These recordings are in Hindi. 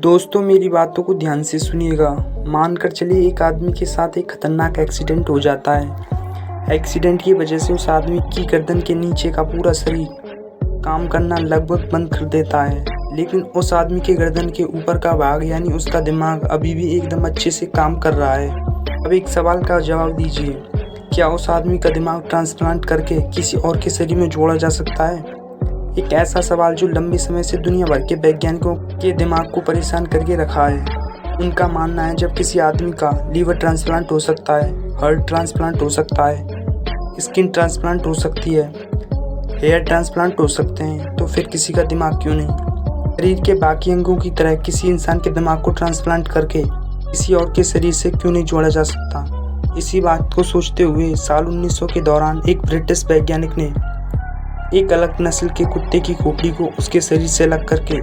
दोस्तों मेरी बातों को ध्यान से सुनिएगा। मानकर चलिए एक आदमी के साथ एक खतरनाक एक्सीडेंट हो जाता है। एक्सीडेंट की वजह से उस आदमी की गर्दन के नीचे का पूरा शरीर काम करना लगभग बंद कर देता है, लेकिन उस आदमी के गर्दन के ऊपर का भाग यानी उसका दिमाग अभी भी एकदम अच्छे से काम कर रहा है। अब एक सवाल का जवाब दीजिए, क्या उस आदमी का दिमाग ट्रांसप्लांट करके किसी और के शरीर में जोड़ा जा सकता है? एक ऐसा सवाल जो लंबे समय से दुनिया भर के वैज्ञानिकों के दिमाग को परेशान करके रखा है। उनका मानना है जब किसी आदमी का लीवर ट्रांसप्लांट हो सकता है, हार्ट ट्रांसप्लांट हो सकता है, स्किन ट्रांसप्लांट हो सकती है, हेयर ट्रांसप्लांट हो सकते हैं, तो फिर किसी का दिमाग क्यों नहीं? शरीर के बाकी अंगों की तरह किसी इंसान के दिमाग को ट्रांसप्लांट करके किसी और के शरीर से क्यों नहीं जोड़ा जा सकता? इसी बात को सोचते हुए साल 1900 के दौरान एक ब्रिटिश वैज्ञानिक ने एक अलग नस्ल के कुत्ते की खोपड़ी को उसके शरीर से अलग करके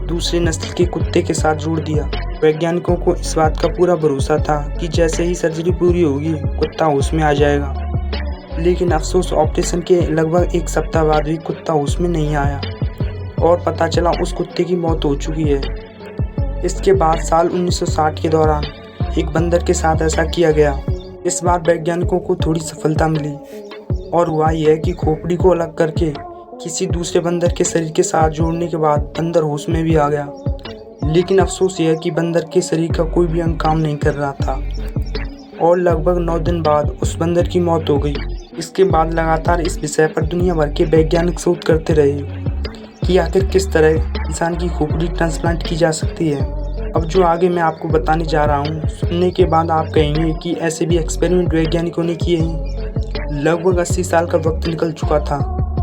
दूसरे नस्ल के कुत्ते के साथ जोड़ दिया। वैज्ञानिकों को इस बात का पूरा भरोसा था कि जैसे ही सर्जरी पूरी होगी कुत्ता होश में आ जाएगा, लेकिन अफसोस ऑपरेशन के लगभग एक सप्ताह बाद भी कुत्ता होश में नहीं आया और पता चला उस कुत्ते की मौत हो चुकी है। इसके बाद साल 1960 के दौरान एक बंदर के साथ ऐसा किया गया। इस बार वैज्ञानिकों को थोड़ी सफलता मिली और हुआ यह कि खोपड़ी को अलग करके किसी दूसरे बंदर के शरीर के साथ जोड़ने के बाद बंदर होश में भी आ गया, लेकिन अफसोस यह कि बंदर के शरीर का कोई भी अंग काम नहीं कर रहा था और लगभग 9 दिन बाद उस बंदर की मौत हो गई। इसके बाद लगातार इस विषय पर दुनिया भर के वैज्ञानिक शोध करते रहे कि आखिर किस तरह इंसान की खोपड़ी ट्रांसप्लांट की जा सकती है। अब जो आगे मैं आपको बताने जा रहा हूँ, सुनने के बाद आप कहेंगे कि ऐसे भी एक्सपेरिमेंट वैज्ञानिकों ने किए हैं। लगभग 80 साल का वक्त निकल चुका था।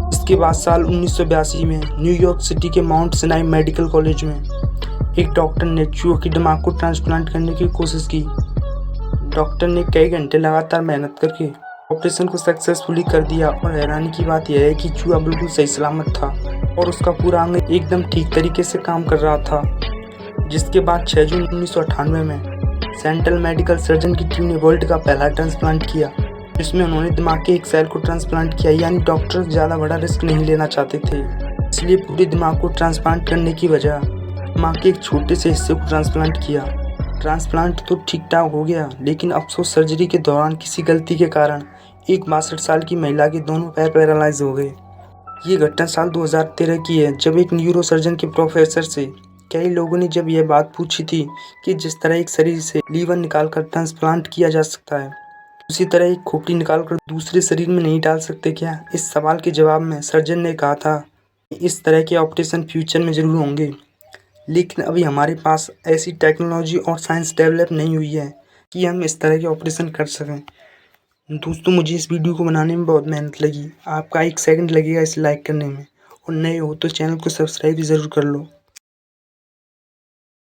इसके बाद साल 1982 में न्यूयॉर्क सिटी के माउंट सिनाई मेडिकल कॉलेज में एक डॉक्टर ने चूहे के दिमाग को ट्रांसप्लांट करने की कोशिश की। डॉक्टर ने कई घंटे लगातार मेहनत करके ऑपरेशन को सक्सेसफुली कर दिया और हैरानी की बात यह है कि चूहा बिल्कुल सही सलामत था और उसका पूरा अंग एकदम ठीक तरीके से काम कर रहा था। जिसके बाद 6 जून 1998 में सेंट्रल मेडिकल सर्जन की टीम ने वर्ल्ड का पहला ट्रांसप्लांट किया, जिसमें उन्होंने दिमाग के एक सेल को ट्रांसप्लांट किया। यानी डॉक्टर ज़्यादा बड़ा रिस्क नहीं लेना चाहते थे, इसलिए पूरे दिमाग को ट्रांसप्लांट करने की बजाय दिमाग के एक छोटे से हिस्से को ट्रांसप्लांट किया। ट्रांसप्लांट तो ठीक ठाक हो गया, लेकिन अफसोस सर्जरी के दौरान किसी गलती के कारण एक 62 साल की महिला के दोनों पैर पैरालाइज हो गए। ये घटना साल 2013 की है, जब एक न्यूरो सर्जन के प्रोफेसर से कई लोगों ने जब यह बात पूछी थी कि जिस तरह एक शरीर से लीवर निकालकर ट्रांसप्लांट किया जा सकता है, उसी तरह एक खोपड़ी निकालकर दूसरे शरीर में नहीं डाल सकते क्या? इस सवाल के जवाब में सर्जन ने कहा था कि इस तरह के ऑपरेशन फ्यूचर में ज़रूर होंगे, लेकिन अभी हमारे पास ऐसी टेक्नोलॉजी और साइंस डेवलप नहीं हुई है कि हम इस तरह के ऑपरेशन कर सकें। दोस्तों, मुझे इस वीडियो को बनाने में बहुत मेहनत लगी। आपका 1 सेकंड लगेगा इसे लाइक करने में, और नए हो तो चैनल को सब्सक्राइब ज़रूर कर लो।